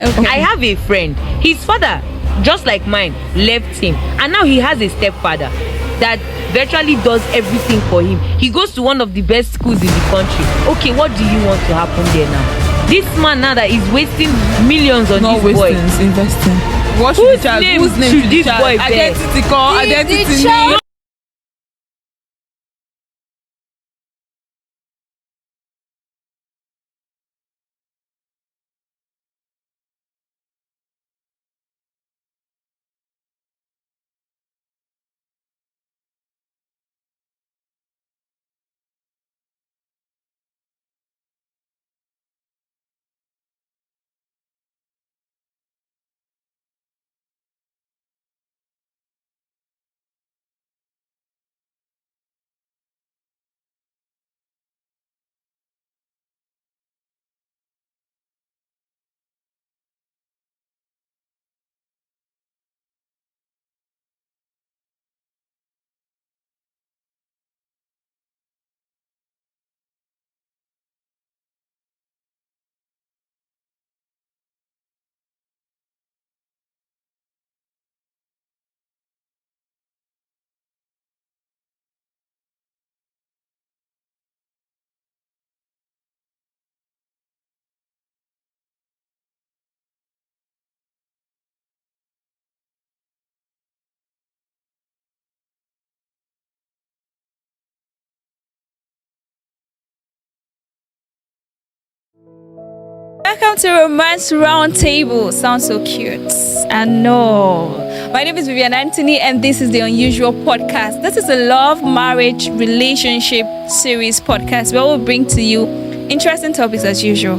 Okay. I have a friend. His father, just like mine, left him, and now he has a stepfather that virtually does everything for him. He goes to one of the best schools in the country. Okay, what do you want to happen there now? This man now that is wasting millions on Not this boy. wasting, investing. What should Whose the child? name Whose name should should the this child? boy bear? Identity call. Identity the name. child. Welcome to Romance Roundtable. Sounds so cute. I know. My name is Vivian Anthony, and this is the Unusual Podcast. This is a love, marriage, relationship series podcast where we'll bring to you interesting topics as usual.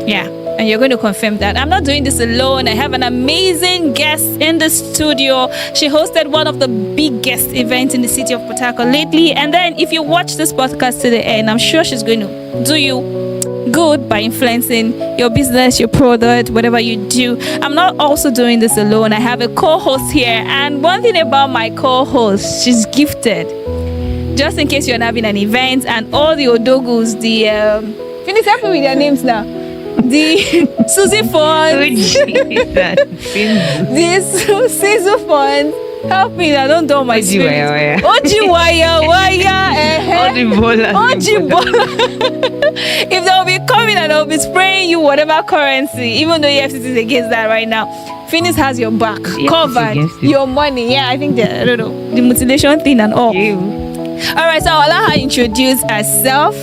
Yeah, and you're going to confirm that. I'm not doing this alone. I have an amazing guest in the studio. She hosted one of the biggest events in the city of Port-Harcourt lately. And then if you watch this podcast to the end, I'm sure she's going to do you good by influencing your business, your product, whatever you do. I'm not also doing this alone. I have a co-host here, and one thing about my co-host, she's gifted. Just in case you're having an event and all the odogus, finish up with their names now. The Susie Fonts, the Sisu Fonts. Help me now, don't do my spirit. Oji waya. Oji bola. If they'll be coming and they'll be spraying you whatever currency, even though EFCC is against that right now, Phoenix has your back, covered, your money. Yeah, I think I don't know, the mutilation thing and all. All right, so I'll let her introduce herself.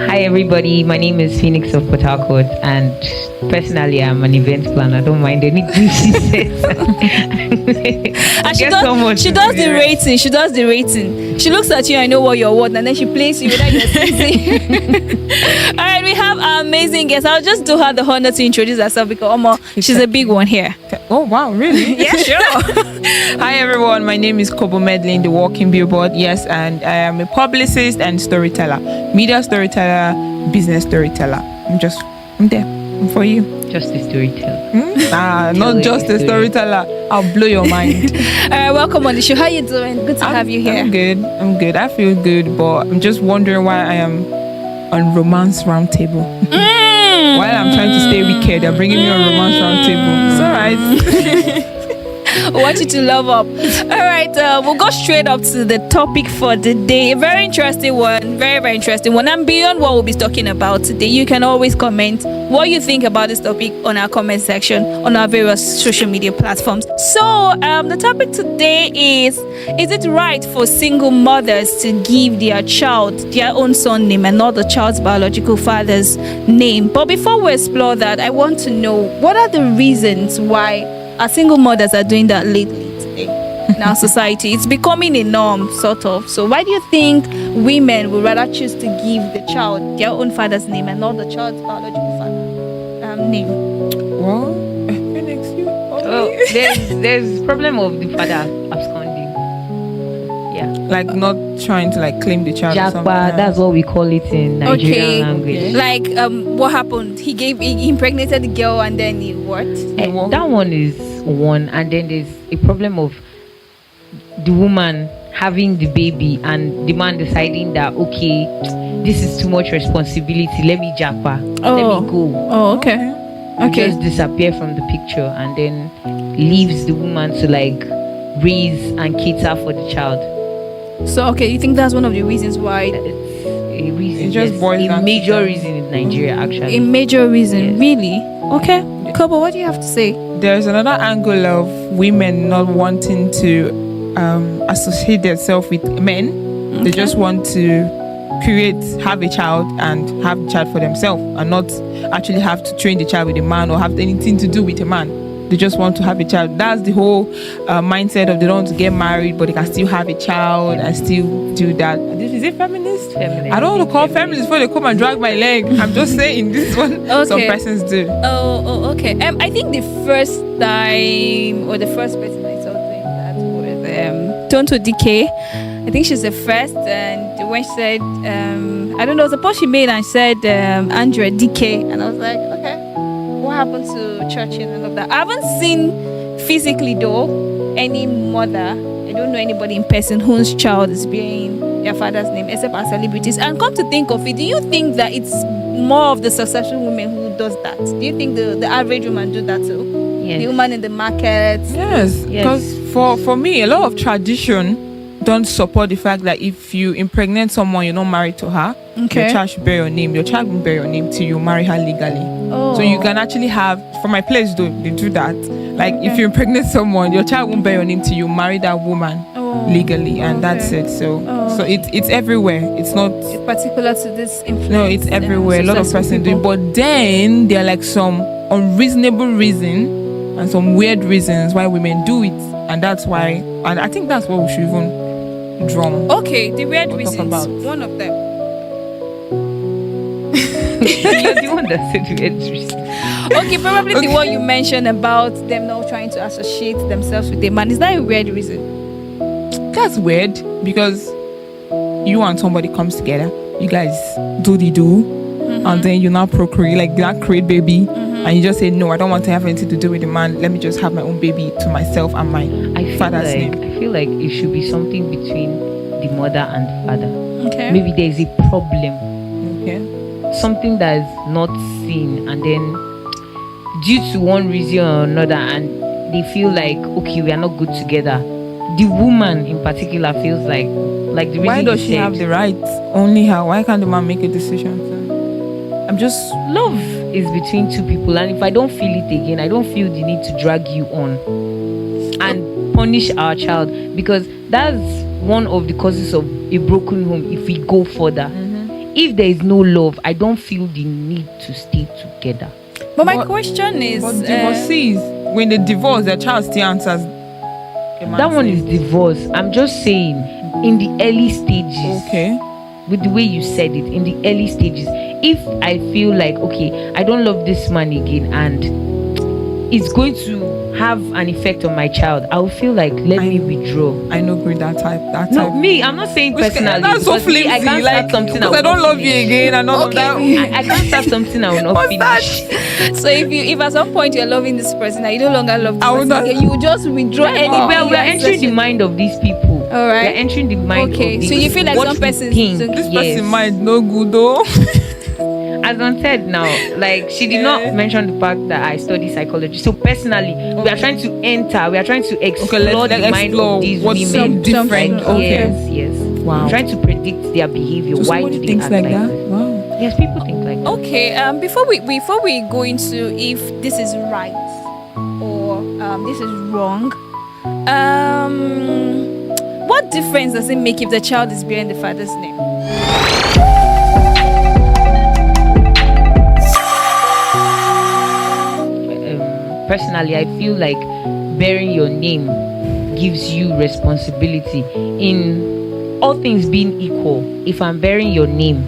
Hi everybody, my name is Phoenix of Port-Harcourt, and personally I'm an event planner. I don't mind anything she says. And she does the rating. She does the rating. She looks at you and know what you're worth, and then she plays you whether you're sexy. All right, we have our amazing guest. I'll just do her the honor to introduce herself because she's a big one here. Oh wow, really? Yeah, sure. Hi everyone, my name is Kobo Medlin, the walking billboard. Yes, and I am a publicist and storyteller, media storyteller, business storyteller. I'm there. I'm for you. Just a storyteller. Not just a storyteller. I'll blow your mind. All right, welcome on the show. How you doing? Good to have you here. I'm good. I feel good, but I'm just wondering why I am on Romance Roundtable. While I'm trying to stay wicked, they're bringing me on Romance Roundtable. It's alright. I want you to love up. All right, we'll go straight up to the topic for the day. A very interesting one. Very, very interesting one. And beyond what we'll be talking about today, you can always comment what you think about this topic on our comment section on our various social media platforms. So, the topic today is it right for single mothers to give their child their own son name and not the child's biological father's name? But before we explore that, I want to know, what are the reasons why our single mothers are doing that lately today in our society? It's becoming a norm, sort of. So why do you think women would rather choose to give the child their own father's name and not the child's biological father's name? Well, Phoenix, there's problem of the father absconding. Yeah, like not trying to claim the child. Or something. That's what we call it in Nigerian language. Like what happened? He impregnated the girl and then he what? That one is one, and then there's a problem of the woman having the baby and the man deciding that this is too much responsibility. Let me japa. Let me go. Oh, okay. Okay. just disappear from the picture and then leaves the woman to like raise and cater for the child. So okay, you think that's one of the reasons why? It's a reason. It just boils a down to major them. reason in Nigeria actually. A major reason, Yes. really? Okay. Kobo, what do you have to say? There's another angle of women not wanting to associate themselves with men. They just want to have a child and have the child for themselves and not actually have to train the child with a man or have anything to do with a man. They just want to have a child. That's the whole mindset of they don't want to get married, but they can still have a child and still do that. Is it feminist? Feminist. I don't want to call feminists before they come and drag my leg. I'm just saying this is what some persons do. Oh, okay. I think the first time or the first person I saw doing that was Tonto DK. I think she's the first, and when she said, I don't know, it was a post she made and said Andrea DK, and I was like, okay, what happened to church and all of that? I haven't seen physically though any mother. I don't know anybody in person whose child is bearing their father's name except our celebrities. And come to think of it, do you think that it's more of the successful women who does that? Do you think the average woman do that too? Yes. The woman in the market? Yes, because for me, a lot of tradition don't support the fact that if you impregnate someone, you're not married to her. Okay. Your child should bear your name. Your child will bear your name till you marry her legally. Oh. So you can actually have, for my place, they do that. Like if you impregnate someone, your child won't bear your name till you marry that woman legally, and that's it. So it's everywhere. It's not particular to this influence. no, it's everywhere. A lot of person do it, but then there are like some unreasonable reason and some weird reasons why women do it, and that's why. And I think that's what we should even drum. Okay, the weird We'll talk reasons. about. One of them. You're the one that said weird reason. Okay, probably the one you mentioned about them not trying to associate themselves with a man. Is that a weird reason? That's weird because you and somebody comes together, you guys do the do, and then you now procreate, like that create baby, and you just say no, I don't want to have anything to do with the man. Let me just have my own baby to myself and my father's name. I feel like it should be something between the mother and the father. Okay. Maybe there is a problem, Okay. something that is not seen, and then due to one reason or another, and they feel like okay, we are not good together. The woman in particular feels like the reason. Why does you she said, have the rights? Only her. Why can't the man make a decision? I'm just love is between two people, and if I don't feel it again, I don't feel the need to drag you on and punish our child, because that's one of the causes of a broken home. If we go further, if there is no love, I don't feel the need to stay together. But my question is, But divorcees, when they divorce, their child still answers. That one is divorce. I'm just saying, in the early stages. Okay. With the way you said it, in the early stages, if I feel like okay, I don't love this man again, and it's going to have an effect on my child, I will feel like let me withdraw. I know agree that type. No, me, I'm not saying personally. That's so because me, flimsy. I can't start something because I don't love you again and all of that. I can't start something I will not What's that? finish. so if at some point you're loving this person and you no longer love this I will person not- again, you will just withdraw anywhere. We are entering the mind of these people. All right. We are entering the mind Okay, of so these you feel like what some we persons think. don't- This Yes. person mind no good though. As I said now, like she did not mention the fact that I study psychology. So personally, we are trying to explore let's the mind explore of these what's women. so different. Like, Okay. Yes. Wow. I'm trying to predict their behavior. So Why somebody do they thinks act like like that? this? Wow. Yes, people think like that. Okay, before we go into if this is right or this is wrong, what difference does it make if the child is bearing the father's name? Personally, I feel like bearing your name gives you responsibility. In all things being equal, if I'm bearing your name,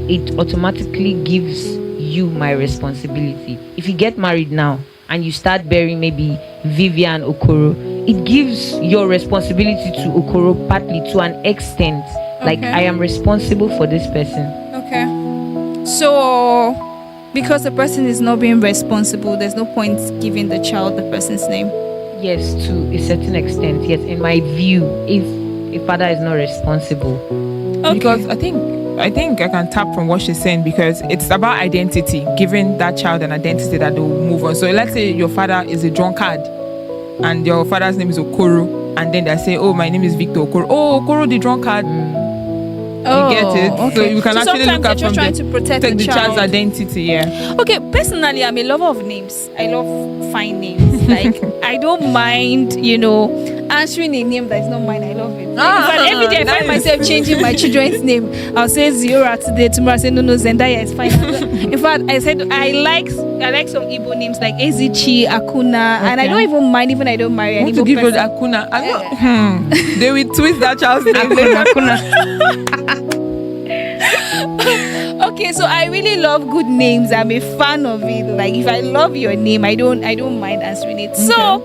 it automatically gives you my responsibility. If you get married now and you start bearing maybe Vivian Okoro, it gives your responsibility to Okoro partly to an extent. Like Okay. I am responsible for this person. Okay. So, because the person is not being responsible, there's no point giving the child the person's name. Yes, to a certain extent. Yes, in my view, if a father is not responsible, Okay. Because I think I think I can tap from what she's saying because it's about identity, giving that child an identity that they will move on. So let's say your father is a drunkard and your father's name is Okoro, and then they say, oh, my name is Victor Okoro. Oh, Okoro the drunkard. Oh, You get it? okay. So you can actually sometimes look at you're from trying to protect take the child's child. identity, yeah. Okay, personally, I'm a lover of names. I love fine names. Like, I don't mind, answering a name that is not mine. I love it. Like, in fact, every day I find nice. myself changing my children's name. I'll say Zora today, tomorrow I say no, Zendaya is fine. In fact, I said I like some Igbo names like Ezichi, Akuna, and I don't even mind even I don't marry I an want to Igbo give you person. the Akuna. They will twist that child's name. Okay, so I really love good names. I'm a fan of it. Like if I love your name, I don't mind answering it. So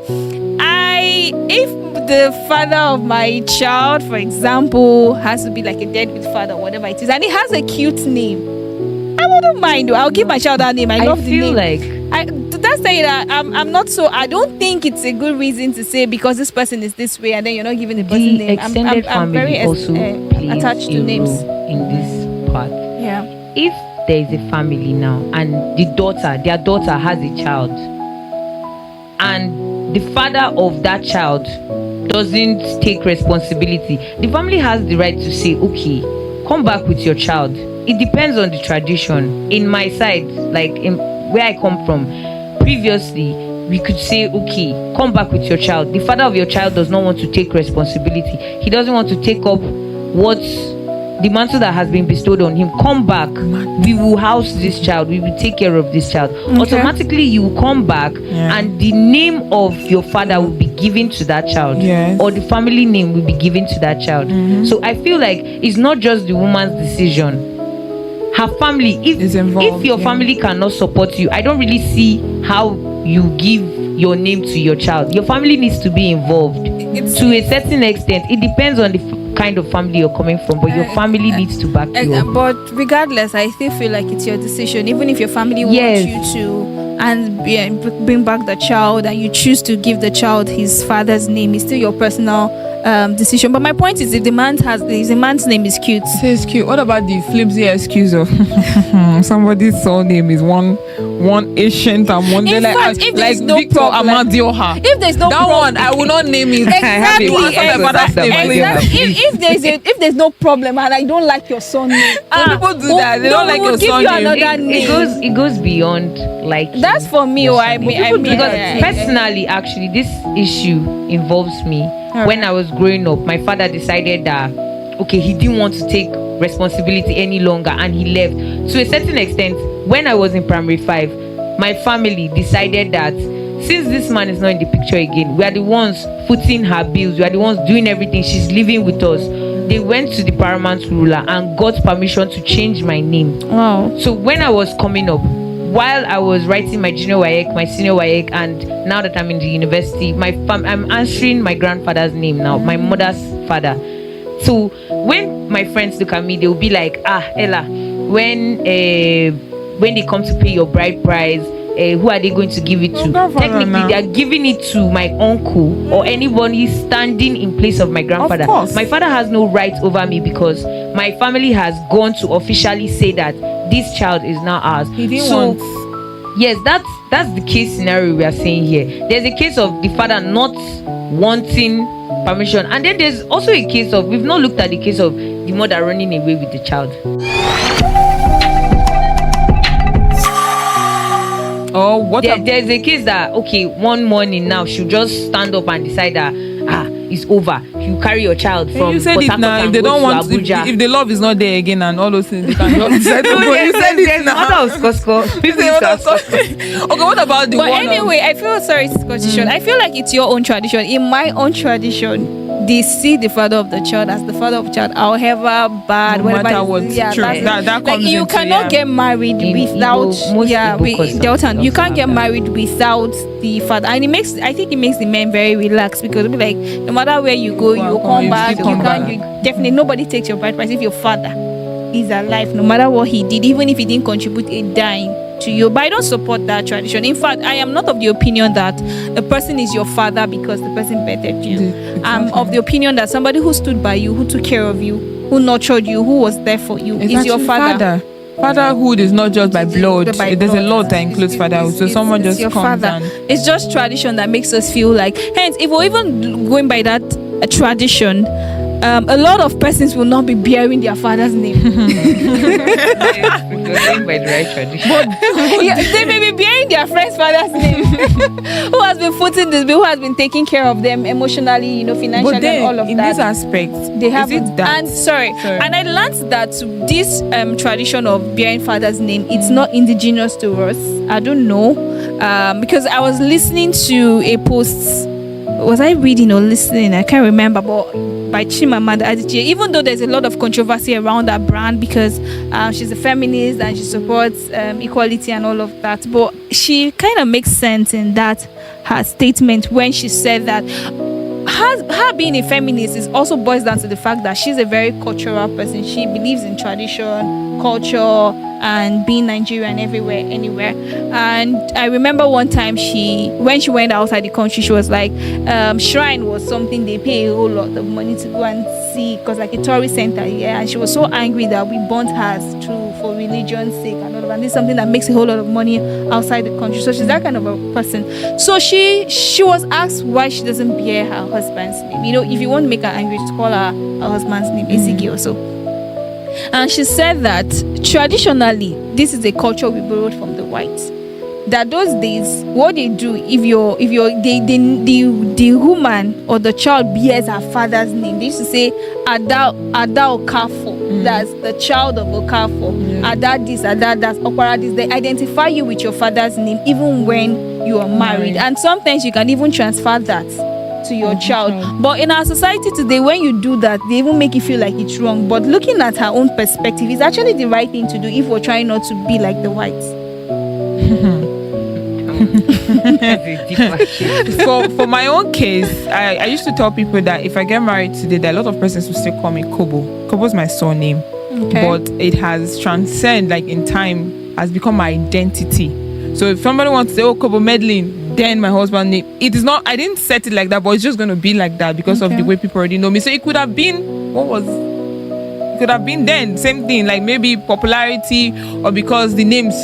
if the father of my child, for example, has to be like a deadbeat father, whatever it is, and he has a cute name, I wouldn't mind. I'll give my child that name. I love the feel name. like That's saying that I'm not so. I don't think it's a good reason to say because this person is this way, and then you're not giving the person the name. extended I'm very family also plays attached to a names. role in this part. Yeah. If there is a family now and their daughter has a child, and the father of that child doesn't take responsibility, the family has the right to say, okay, come back with your child. It depends on the tradition. In my side, like in where I come from, previously we could say, okay, come back with your child. The father of your child does not want to take responsibility. He doesn't want to take up the mantle that has been bestowed on him. Come back. We will house this child. We will take care of this child. Okay. Automatically, you will come back, and the name of your father will be given to that child, Yes. or the family name will be given to that child. So I feel like it's not just the woman's decision. Her family, Is involved, if your family cannot support you, I don't really see how you give your name to your child. Your family needs to be involved to a certain extent. It depends on the kind of family you're coming from, but your family needs to back you up. But regardless, I still feel like it's your decision. Even if your family Yes. wants you to and bring back the child, and you choose to give the child his father's name, it's still your personal decision. But my point is, if the man's name is cute, Say it's cute. What about the flimsy excuse of somebody's surname is one ancient and one In like, fact, if there's like no Victor problem- Amadioha. if there's no That problem, one I will not name it. exactly, Please. if there's no problem and I don't like your surname, people do that. They don't like we'll your give you surname. another name. It goes beyond like That's for me. your Or I surname. mean, Because personally, actually, this issue involves me. When I was growing up, my father decided that okay, he didn't want to take responsibility any longer, and he left. To a certain extent, when I was in primary 5, my family decided that since this man is not in the picture again, we are the ones footing her bills, we are the ones doing everything, she's living with us. They went to the paramount ruler and got permission to change my name. wow. So when I was coming up, while I was writing my junior WAEC, my senior WAEC, and now that I'm in the university, I'm answering my grandfather's name now, my mother's father. So when my friends look at me, they'll be like, Ella, when they come to pay your bride price, who are they going to give it to? Technically, they are giving it to my uncle or anybody standing in place of my grandfather. Of course. My father has no right over me because my family has gone to officially say that this child is now ours. He didn't want. Yes, that's the case scenario we are saying here. There's a case of the father not wanting permission, and then there's also a case of, we've not looked at the case of the mother running away with the child. Oh, what? There's a case that okay, one morning now she'll just stand up and decide that it's over. You carry your child from You said it Port-Harcourt now. If and they go don't to want, Abuja. if the love is not there again and all those things, they can just decide to go. You said it now. You said what okay, what about the But one? anyway, I feel sorry, Scottish. I feel like it's your own tradition. In my own tradition, they see the father of the child as the father of the child, however bad, No whatever. matter it is. what, Yeah, true. that's it. That Like comes you into, cannot get married In without Igbo, most Igbo customs Delta. You also can't get have that. married without the father, and I think it makes the men very relaxed because it'll be like no matter where you go, you come you back. still You come can't. back. You definitely nobody takes your bride price if your father is alive, no matter what he did, even if he didn't contribute a dime to you. But I don't support that tradition. In fact, I am not of the opinion that a person is your father because the person bettered you. I'm of the opinion that somebody who stood by you, who took care of you, who nurtured you, who was there for you, is your father. Fatherhood is not just by blood. By There's a blood. lot that includes fatherhood. So someone It's just your comes father. and It's just tradition that makes us feel like. Hence, if we're even going by that tradition, a lot of persons will not be bearing their father's name. By the right tradition. Yeah, they may be bearing their friend's father's name, who has been footing this bill, who has been taking care of them emotionally, financially, but then, and all of in that. this aspect, They have is it that? and and I learned that this tradition of bearing father's name, it's not indigenous to us. I don't know, because I was listening to a post. Was I reading or listening? I can't remember, but by Chimamanda Adichie. Even though there's a lot of controversy around that brand because she's a feminist and she supports equality and all of that, but she kind of makes sense in that her statement when she said that her being a feminist is also boils down to the fact that she's a very cultural person. She believes in tradition, culture, and being Nigerian anywhere. And I remember one time when she went outside the country, she was like, shrine was something they pay a whole lot of money to go and see, because like a tourist center, yeah. And she was so angry that we burnt hers for religion's sake and all of that. And this is something that makes a whole lot of money outside the country. So she's that kind of a person. So she was asked why she doesn't bear her husband's name. If you want to make her angry, just call her husband's name, Esigi or so. And she said that traditionally, this is a culture we borrowed from the whites. That those days, what they do, if the woman or the child bears her father's name, they used to say Ada Okafo. That's the child of Okafo. Ada this, Ada that, Okpara this. They identify you with your father's name even when you are married, and sometimes you can even transfer that to your child. But in our society today, when you do that, they even make you feel like it's wrong. But looking at her own perspective, it's actually the right thing to do if we're trying not to be like the whites. For my own case, I used to tell people that if I get married today, that a lot of persons will still call me Kobo. Kobo's my surname, but it has transcended, like in time, has become my identity. So if somebody wants to say, Kobo Medlin, then my husband's name, it is not, I didn't set it like that, but it's just going to be like that because of the way people already know me. So it could have been, it could have been then, same thing, like maybe popularity, or because the names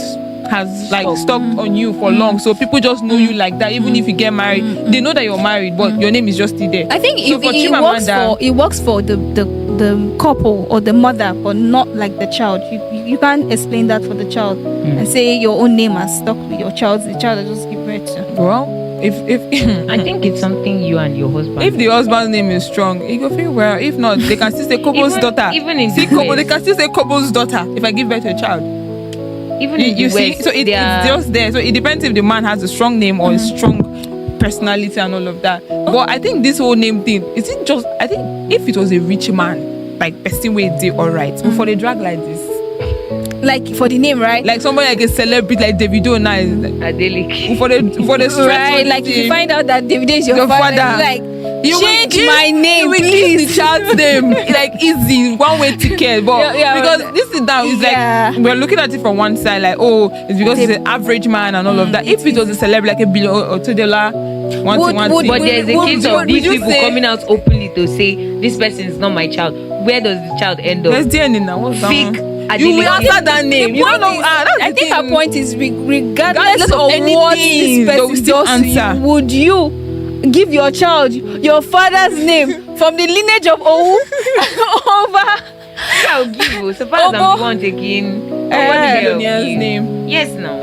has like stuck on you for long, so people just know you like that. Even if you get married, they know that you're married, but your name is just still there. I think so it works for the couple or the mother, but not like the child. You can't explain that for the child and say your own name has stuck with your child. The child has just give birth to. Well, if I think it's something you and your husband. If the husband's name is strong, he go feel well. If not, they can still say Kobo's daughter. Even in see the Kobo, West. they can still say Kobo's daughter if I give birth to a child. Even in You the see, West, so it's just there. So it depends if the man has a strong name or a strong personality and all of that. But I think this whole name thing, is it just, I think if it was a rich man, like person way they all right, but for the drag like this, like for the name, right? like somebody like a celebrity like Davido now, is like, Adeleke. for the stress, Right, like if you find out that Davido is your father, like change my name, you will please. give the child's name like easy one way ticket. But because this is now, it's like we're looking at it from one side, like it's because he's an average man and all of that. If it was a celebrity like a billion or $2, But there's a case of these people say, coming out openly to say this person is not my child. Where does the child end up? There's DNA now. What's that Fake. one? You will answer that name. You don't know. That's I the think thing. her point is regardless of of what anything, this they will person still does to you, answer. would you give your child your father's name from the lineage of Owu over? I'll give you. So far as I'm the one taking Billionaire's name. Yes, now.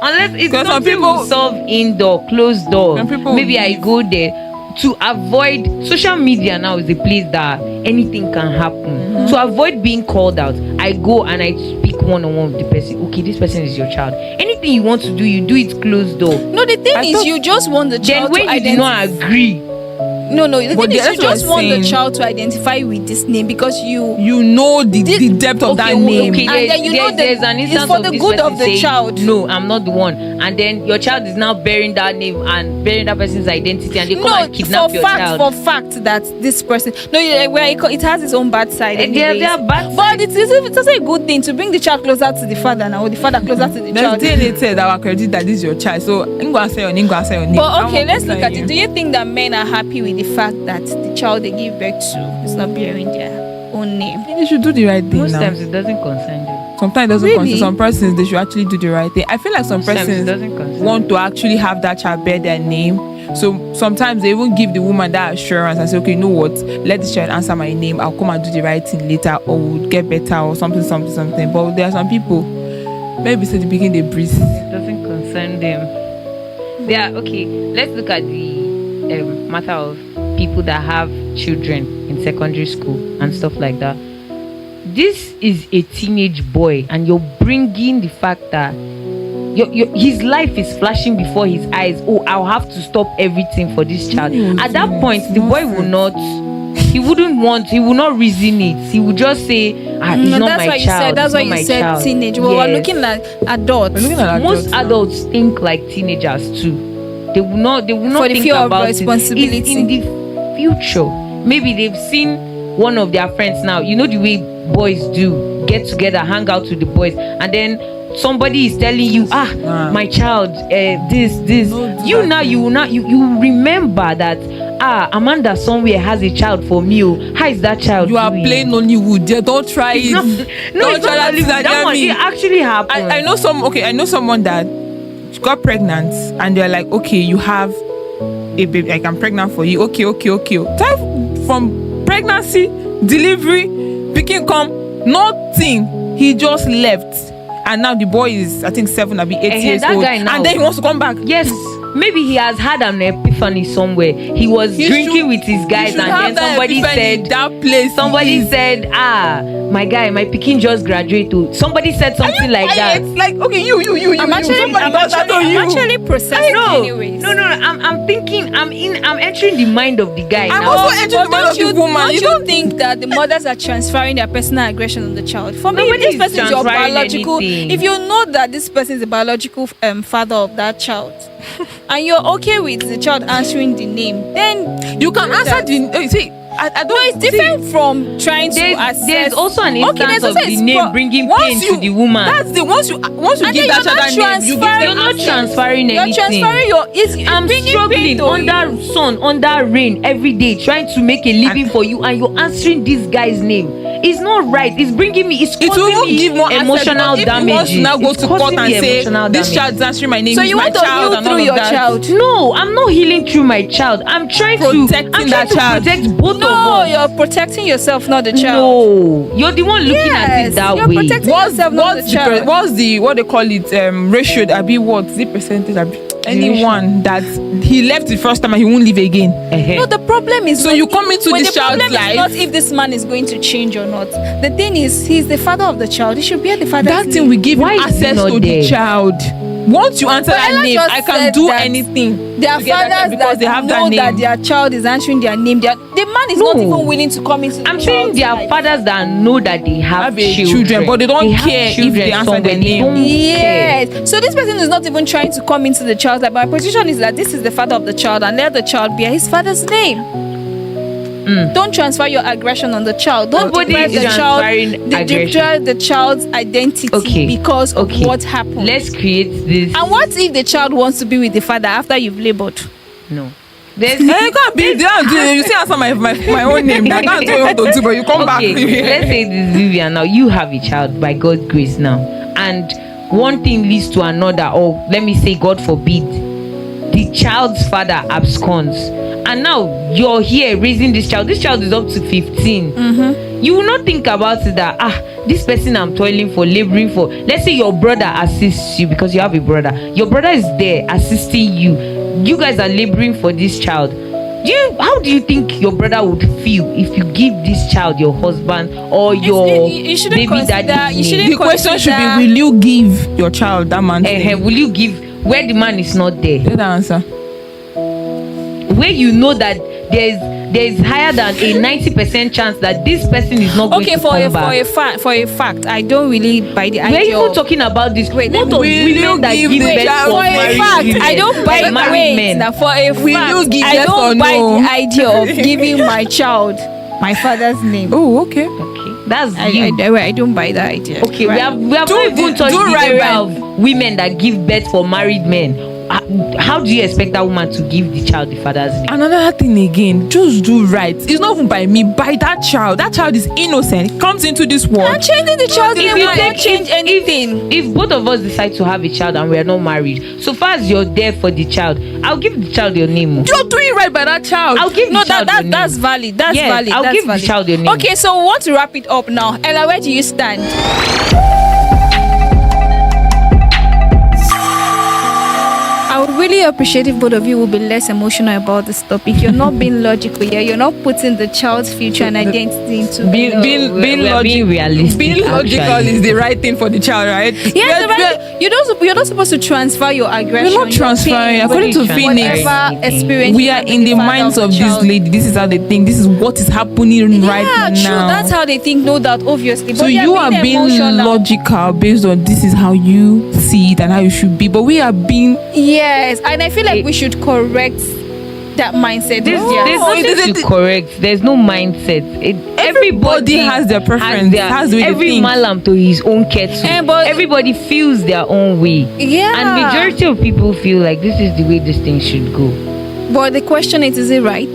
Unless it's Because some something people- we solve indoor, closed door. Some people Maybe will I leave. go there to avoid social media. Now is a place that anything can happen. To avoid being called out, I go and I speak one-on-one with the person. Okay, this person is your child. Anything you want to do, you do it closed door. No, the thing is, you just want the Then child when to you do identify. not agree, No, the But thing is, that's you what just I'm want the saying. child to identify with this name because you. You know the depth of that name. Okay, And then you know that there's an it's instance for of the this good person of the saying, child. No, I'm not the one. And then your child is now bearing that name and bearing that person's identity, and they come and kidnap your child. For fact that this person, it has its own bad side. They are bad But it's also a good thing to bring the child closer to the father now, or the father closer to the child. There's DNA said that our credit that this is your child. So I'm going to say your name, go and say your name. But okay, let's look at it. Do you think that men are happy with the fact that the child they give birth to is not bearing their own name. They should do the right thing Most now. times it doesn't concern you. Sometimes it doesn't Really? concern some persons. They should actually do the right thing. I feel like some Most times it persons doesn't concern want to actually have that child bear their name. So sometimes they even give the woman that assurance and say, okay, you know what? Let this child answer my name. I'll come and do the right thing later, or we'll get better, or something. But there are some people, maybe since the beginning they breathe. It doesn't concern them. Yeah, okay. Let's look at the matter of people that have children in secondary school and stuff like that. This is a teenage boy, and you're bringing the fact that his life is flashing before his eyes. Oh, I'll have to stop everything for this child. At that point, the boy will not. He will not reason it. He will just say, he's not That's my why child. That's why you said teenage. Well, we're Yes. looking at adults. We're looking at Most now. adults think like teenagers too. They will not For the think fear of about responsibility. It's in the future. Maybe they've seen one of their friends now. You know the way boys do, get together, hang out with the boys, and then somebody is telling you, my child, this. You now, you will not, you remember that Amanda somewhere has a child for me. How is that child? You are doing? playing Nollywood. Yeah, don't try it. No, Don't it's try not that. that one. It actually happened. I know someone that got pregnant, and they're like, okay, you have a baby, like, I'm pregnant for you. Okay. Time from pregnancy, delivery, picking come, nothing. He just left, and now the boy is, I think, 7 or 8 years that old, guy now, and then he wants to come back. Yes, maybe he has had an epiphany somewhere. He was drinking with his guys, and then somebody said, that place. somebody said, my guy, my pikin just graduated. Somebody said something like that. It's like, okay, you. I'm actually processing anyways. No. I'm thinking. I'm entering the mind of the guy I'm now. also entering the mind of the woman. Don't You you don't think that the mothers are transferring their personal aggression on the child? For me, Nobody this is person is your transferring biological. anything. If you know that this person is the biological father of that child, and you're okay with the child answering the name, then You can answer the. See, I don't. No, it's different from trying to assess. There's also an Okay, instance there's of also the a name bringing once pain you- to the woman. That's the once you And give then that you're not child that name, you give transferring- them You're not access. transferring You're anything. transferring your. I'm bringing struggling pain to under you. sun, under rain every day, trying to make a living for you, and you're answering this guy's name. It's not right. It's bringing me. It's It causing will me give more emotional access, because if damage. you want to now go to court and say this child's answering my name, So is you my want to child, heal and all through of your that. child? No, I'm not healing through my child. I'm trying Protecting to that child. protect both of No, us. you're protecting yourself, not the child. No, you're the one looking at Yes, it that you're way. protecting yourself, not the child. What's the what they call it ratio? Abi what's the percentage? Abi anyone that he left the first time and he won't leave again. No, the problem is So you come into when this the child's problem life- is not if this man is going to change or not. The thing is, he's the father of the child. He should bear the father's That name. thing will give Why him is he access not to there? the child. Once you answer But that Ella name, just I can said do that anything. There are to get that child fathers because that they have know that that name. their child is answering their name. The man is not No. even willing to come into the I'm saying child's there are life. fathers that know that they have a children, but they don't have care if children they answer somewhere. their They name. don't care. Yes. So this person is not even trying to come into the child's life. My position is that this is the father of the child, and let the child bear his father's name. Don't transfer your aggression on the child. Don't Nobody deprive is the child, transferring deprive the child's identity because of what happened. Let's create this. And what if the child wants to be with the father after you've labored? No. There's You can't be there. You see, answer my own name. I can't tell you what to do, but you come back. Okay, let's say this, Vivian. Now you have a child by God's grace now, and one thing leads to another, or let me say, God forbid, the child's father absconds, and now you're here raising this child. This child is up to 15. You will not think about it that this person I'm toiling for, laboring for. Let's say your brother assists you because you have a brother. Your brother is there assisting you. You guys are laboring for this child. How do you think your brother would feel if you give this child your husband or your you shouldn't baby consider- daddy? you shouldn't The question should consider- be: will you give your child that man's name? Will you give where the man is not there? Get the answer. Where you know that there's higher than a 90% chance that this person is not going Okay, to for come back. a fact, I don't really buy the We're idea. even of- talking about this. Wait, What let of me- Will you women that give give the birth child to For a married fact, women? I don't buy Like married wait, men. now for a Will fact, you give I yes or don't buy no? the idea of giving my child my father's name. Oh, okay. Okay, that's you. I don't buy that idea. Okay, Right. we have Do not even the- touched do the right area by- of women that give birth for married men. how do you expect that woman to give the child the father's name? Another thing again, just do right. It's not even by me, by that child. That child is innocent. It comes into this world. And changing the child name will not change anything. If both of us decide to have a child and we are not married, so far as you're there for the child, I'll give the child your name. You're doing right by that child. I'll give the child your name. That's valid. That's Yes, valid. I'll That's give valid. the child your name. Okay, so we want to wrap it up now. Ella, where do you stand? I would really appreciate if both of you would be less emotional about this topic. You're not being logical here. You're not putting the child's future and identity into Being realistic. Being logical actually. is the right thing for the child, right? Yeah, you're not supposed to transfer your aggression. We're not transferring. your pain, According to Phoenix, whatever experience we you are had in with the father minds of the this child. lady. This is how they think. This is what is happening right Yeah, true. now. That's how they think. No doubt, obviously. So But you are being emotional. logical based on this is how you see it and how you should be. But we are being Yes, and I feel like we should correct that mindset. There's Yeah. nothing to correct. There's no mindset. Everybody has their preference. Has the way they every think. malam to his own kettle. But Everybody feels their own way. yeah, And majority of people feel like this is the way this thing should go. But the question is it right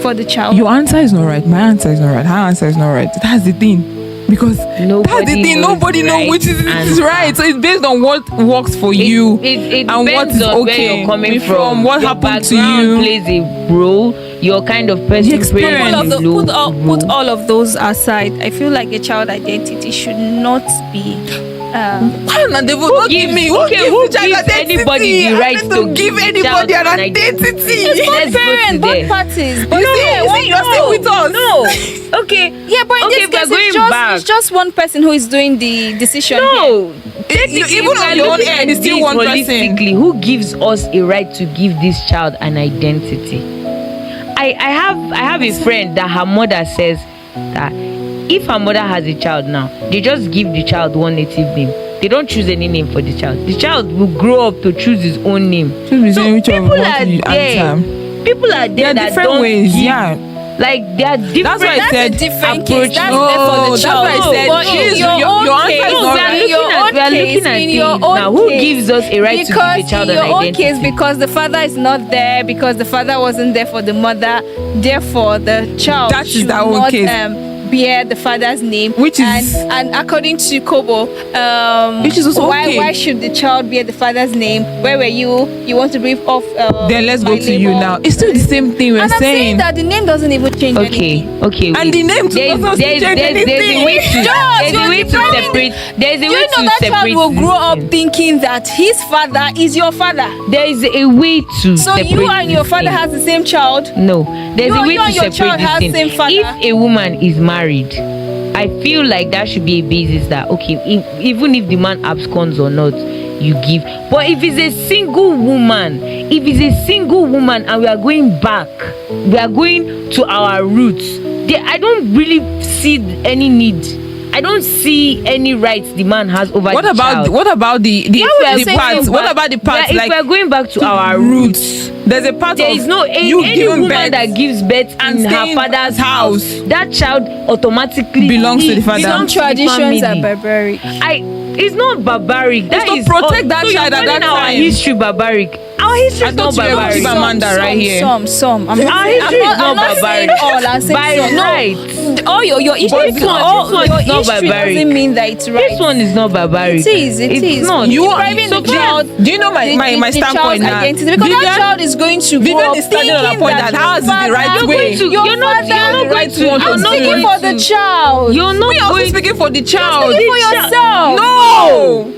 for the child? Your answer is not right. My answer is not right. Her answer is not right. That's the thing. Because that's the thing. Nobody knows which is right. So it's based on what works for you It and what depends is on where okay you're coming from. what Your happened to background you. plays a role. Your kind of person The experience. plays a put role. all of those aside. I feel like a child identity should not be. Who gives anybody the right to give anybody an identity? It's both parents, both parties. But You're still with us. No. Okay. yeah, but in Okay, this case, we're it's going back. just one person who is doing the decision. No. Even on your own end, it's still one person. Holistically, who gives us a right to give this child an identity? I have a friend that her mother says that if her mother has a child now, they just give the child one native name. They don't choose any name for the child. The child will grow up to choose his own name. So people are there. People are there that different don't ways. give. Yeah. Like they are different. That's why I said a different approach. case. That's there for the that's child. why I said But in choose your your own answer case, is No, not we are right. in your looking at own case, things in your own now. Who case, gives us a right to give because the child in an your own identity? case, because the father is not there, because the father wasn't there for the mother, therefore the child That is should their own not case. bear the father's name. Which is- and according to Kobo, Which is also okay. why should the child bear the father's name? Where were you? You want to brief off? Then let's go my to you label. now. It's still the same thing we're And I'm saying saying. that the name doesn't even change anything. Okay. And the name too doesn't change there's a anything. way to Just, there's a way you're to defining- separate. There's a Do way you to know that child separate. will grow this up thing. thinking that his father is your father? There is a way to So separate. you and your this father thing. has the same child? No, there's You- a way you to and your separate child this has thing. same father. If a woman is married, I feel like that should be a basis that okay, even if the man absconds or not, you give. But if it's a single woman, and we are going back, we are going to our roots. I don't really see any need. I don't see any rights the man has over What the about child. what about the we are saying parts? go What back. about the parts If like we're going back to our roots, There's a part there of is no you any giving woman birth that gives birth and in her staying father's house. That child automatically Belongs to the father. Some belongs to the traditions are family. barbaric. It's not barbaric. That to is protect that so child you're at that calling our time. history barbaric. Our history I is not thought you were barbaric. Keep Amanda right here. Some. I'm Our not history is I'm not not saying barbaric. all. I'm saying By some. No. right. All your issue, But this one your is not history barbaric. doesn't mean that it's right. This one is not barbaric. It is. It's not. You are- depriving the so child. do you know my the standpoint child's now? identity, because that child is going to grow Vivian up is standing on a thinking point that your ours is the father- right You're way. going to- You're your not- father- you're not the right going to- one I'm to do speaking it. for the child. You're not Me also going speaking for the child. Speaking for yourself. No.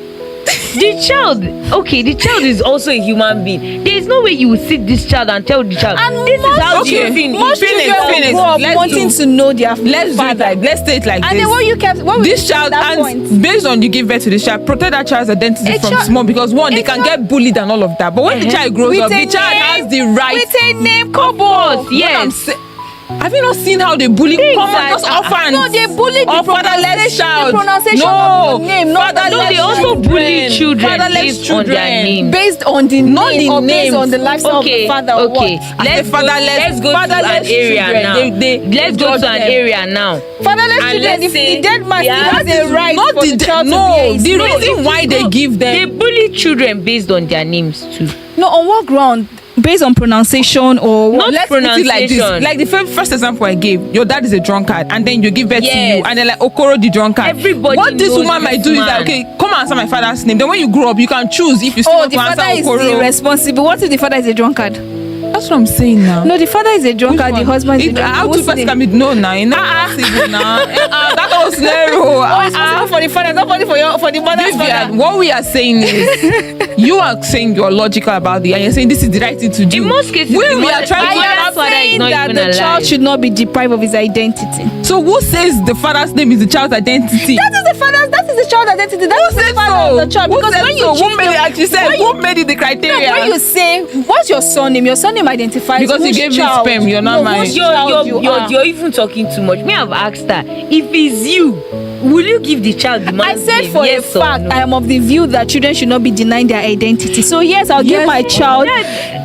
the child. Okay, the child is also a human being. There is no way you will sit this child and tell the child And this is how okay, you feel. Most Finish, children finish. grow up Let's wanting do- to know their Let's do it father. like let's say it like And this. then what would This you say at child, that and point? based on you give birth to this child, protect that child's identity A from child- small, because one, they a can child- get bullied and all of that. But when the child grows With up, a the child name- has the right. With a name, Of course, What I'm yes. say- Have you not seen how they bully? Come on, just orphans. No, they bully the fatherless child. The pronunciation No, of your name, not fatherless No, they also bully children Fatherless based on their children. name. based on the Not name the or based names. on the lifestyle of the father. Or okay. what? Let's go to an fatherless area children. now. Let's go judge to an them. area now. Fatherless And children, let's if say the dead man they still have has a right Not for the child to no, be the a reason why they give They them. bully children based on their names too. No, on what ground? Based on pronunciation or what? Not Let's put it like this. pronunciation. Like the first example I gave, your dad is a drunkard, and then you give birth to Yes. you, and they're like Okoro the drunkard. Everybody What this knows woman might this do is man. that, okay, come and answer my father's name. Then when you grow up, you can choose if you still Oh, want the to answer father is the Okoro. responsible. What if the father is a drunkard? That's what I'm saying now. No, the father is a drunkard, the husband is a drunkard. How two What's person the- can be no now? It's not possible now. That was narrow. Oh, it's possible for the father, not only for the mother's Vivian, father. what we are saying is, you are saying you're logical about it, and you're saying this is the right thing to do. In most cases, we the are mother- trying the to mother's I am father is saying not that even the alive. child should not be deprived of his identity. So who says the father's name is the child's identity? That is the father's. That is the child's identity. That is the father of the child. Who Because said when you so? Who change made it? your- Actually said when who made it the criteria? when you say what's your surname, your surname identifies Because you which gave me child. sperm, you're not mine. which child you are. You're even talking too much. Me, I've asked her, if it's you, will you give the child the I man's said name? for Yes a or fact, no? I am of the view that children should not be denied their identity. So yes, I'll give my child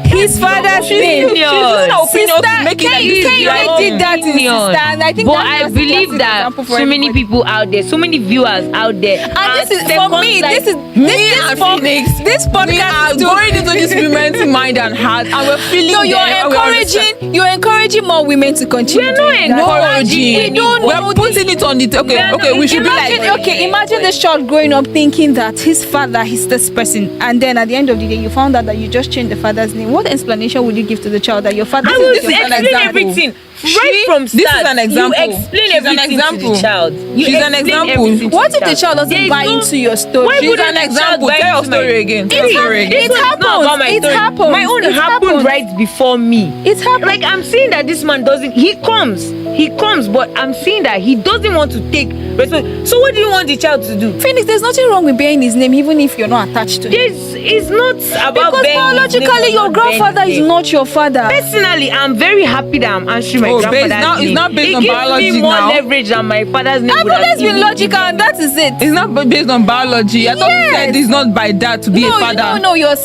his father's name. She's using her opinion to make it like Ken this is the right did thing. that in sister, and I think but that's I just a believe classic that example for so many everybody. people out there, so many viewers out there, And this is for me. This is and Phoenix. this We podcast are is to- going into this women's mind and heart, and we're feeling. No, you're them, and we're you're encouraging more women to continue. We're not doing that. encouraging. We don't know We're putting it on the We are okay. not- We should be like. Imagine this child growing up thinking that his father is this person, and then at the end of the day, you found out that you just changed the father's name. What explanation would you give to the child that your father I is will your is an explain example. everything right from This is start. an example. You explain She's an everything to example. the child. You She's an explain example. everything to What if the child? child doesn't There is buy no- into your story? Why She's wouldn't an the child example. buy Tell your into my- story again. Tell your story again. It This one is not happens. about my It story. happens. My own It happened happens. right before me. It happens. Like I'm seeing that this man doesn't. He comes, but I'm seeing that he doesn't want to take responsibility. So what do you want the child to do? Phoenix, there's nothing wrong with bearing his name, even if you're not attached to him. It's not about Because bearing his name biologically, or your not bearing grandfather his is name. not your father. Personally, I'm very happy that I'm answering my Oh, grandfather's based now- name. it's not based it on gives biology me more now. leverage than my father's name. I've would have always been given logical, me. and that is it. It's not based on biology. I thought you Yes. said it's not by that to be a father. No, you're.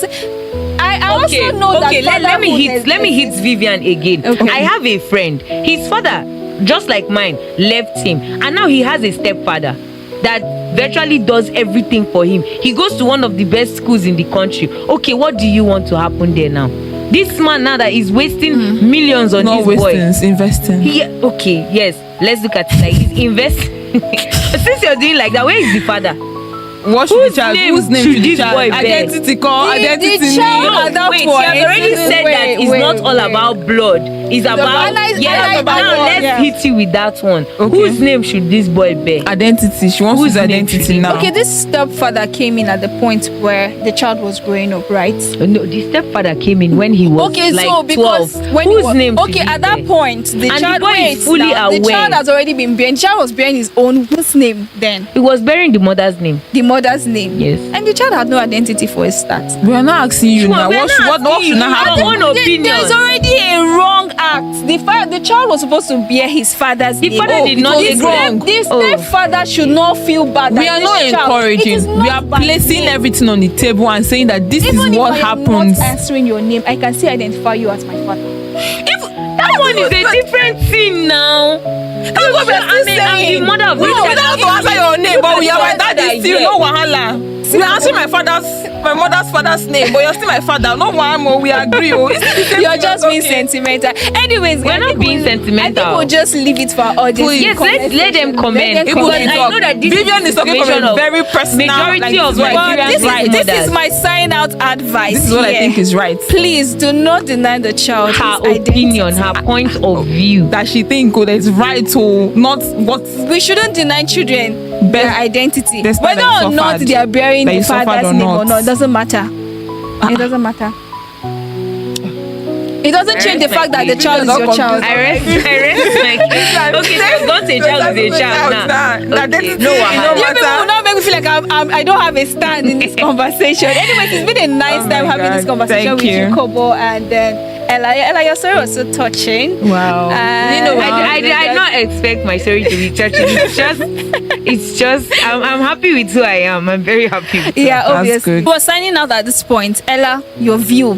I also know that. Okay, let me hit exists. Vivian again. Okay. I have a friend. His father, just like mine, left him, and now he has a stepfather that virtually does everything for him. He goes to one of the best schools in the country. Okay, what do you want to happen there now? This man now that is wasting millions on Not this boy. wasting, it's investing. Okay, yes. Let's look at it like he's investing. Since you're doing like that, where is the father? What should Whose the child? name Whose name should should the this child? boy bear? Identity call. The Identity child name. at that Wait, point. you have already said that it's not all about blood. It's about I like now blood, let's yeah. hit you with that one. Okay. Whose name should this boy bear? Identity. She wants Whose his name should identity it now. Okay, this stepfather came in at the point where the child was growing up, right? No, the stepfather came in when he was Okay, like so because 12. when he Whose was, name should okay, he at that bear? point, the And child the boy is fully the aware. child has already been bearing. The child was bearing his own whose name then? He was bearing the mother's name. The mother's name. Yes. And the child had no identity for a start. We are not asking you Sure, now. we are What not should not asking you. happen? Your own opinion. There's already a wrong act. The child was supposed to bear his father's The name. father did not take wrong. The Oh. stepfather should not feel bad. We that are this not child- it is encouraging. We not are by placing name. everything on the table and saying that this Even is what if I am happens. not answering your name, I can still identify you as my father. That one is a different thing now. That's what we are still saying. I'm the mother of No, the we child. don't have to answer your name, but we are like that is still no wahala. We are answering my mother's father's name, but you're still my father. No wahala, we agree. Oh, it's the same You're thing, just okay. being sentimental. Anyways, We're I not think being I sentimental. think we'll just leave it for our audience. Please. Yes, let them comment. Let them People Because can I talk. know that this Vivian is talking from situation a of very personal. majority like, of this is what I Nigerians think is right. This mothers. is my sign out advice. This is what I here. think is right. Please do not deny the child her his opinion, identity. her point of view. That she think that it's right to not what We shouldn't deny children their Best- identity. despite Whether that you or not suffered. they are bearing That the you suffered father's or name or not. not, it doesn't matter. It doesn't matter. It doesn't change the fact that the child is your child. I rest my case. Okay, so you've got a child is a child now. Okay, no You wahala. people will not make me feel like I don't have a stand in this conversation. Anyways, it's been a nice Oh time my having this God. conversation Thank with you, you. Kobo, and then Ella, your story was so touching. Wow. I did not expect my story to be touching. It's just I'm happy with who I am. I'm very happy with Yeah, That's obviously. good. But signing out at this point, Ella, your view.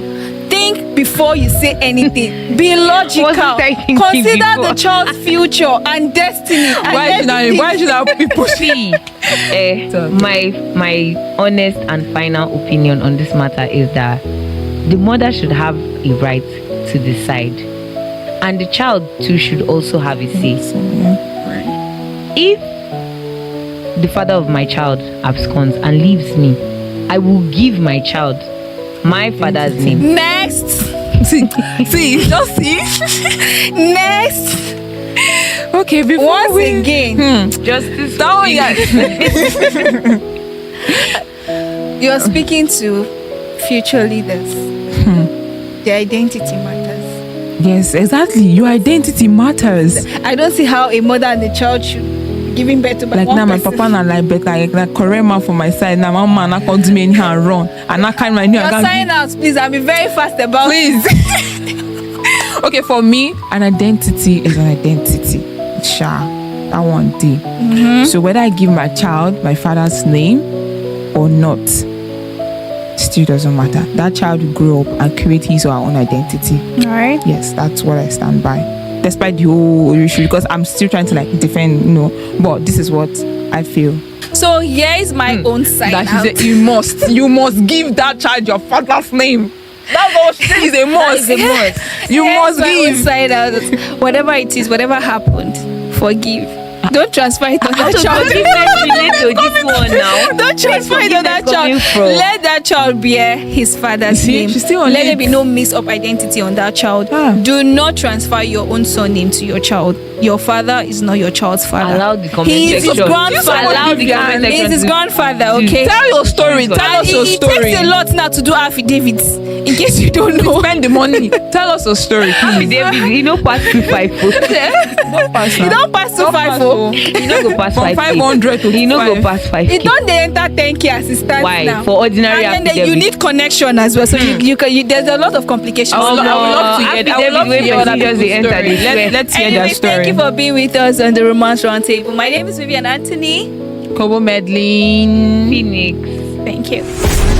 Think before you say anything. Be logical. Wasn't I thinking Consider before? the child's future and destiny. And Why should I people See, my honest and final opinion on this matter is that the mother should have a right to decide, and the child too should also have a say. If the father of my child absconds and leaves me, I will give my child my father's name. Next. see, just see. Next. Okay, before Once again, Justice. that one, yeah. you're speaking to future leaders. Their identity matters. Yes, exactly. Your identity matters. I don't see how a mother and a child should be giving birth to Like one now, my person. papa na like better like correct man for my side. Now my man I can't do me anyhow and run, and I can't my new. You're signing out, please. I'll be very fast about Please. Okay, for me, an identity is an identity. Sha, that one day. So whether I give my child my father's name or not, still doesn't matter. That child will grow up and create his or her own identity. All right. Yes, that's what I stand by. Despite the whole issue, because I'm still trying to like defend, but this is what I feel. So here is my own sign That out. she said you must give that child your father's name. That's what she said is a must. You Here's must my own give. sign out. Whatever it is, whatever happened, forgive. Don't transfer it on that child. Forgiveness relate to this one now. Don't transfer it on that forgiveness coming child. from? Let that child bear his father's You see, name. she's still on Let it. there be no mix up identity on that child. Ah. Do not transfer your own surname to your child. Your father is not your child's father. Allow the comment He is his section. grandfather. Allow the comment He is his section. grandfather, okay? Tell your story. Tell And us your it story. takes a lot now to do affidavits. In case you don't know. Spend the money. Tell us your story, please. David, you know pass 254. You don't pass 254. You know go pass From 5. 500 to You know go 5. pass 5. You don't dey enter 10k assistance Why? now. For ordinary and then you affidavit. need connection as well. So there's a lot of complications. I would love to hear. I would love to hear other Affidavit people's enter story. the square. Let's hear Anyway, their story. thank you for being with us on the Romance Roundtable. My name is Vivian Anthony. Kobo Medlin. Phoenix. Thank you.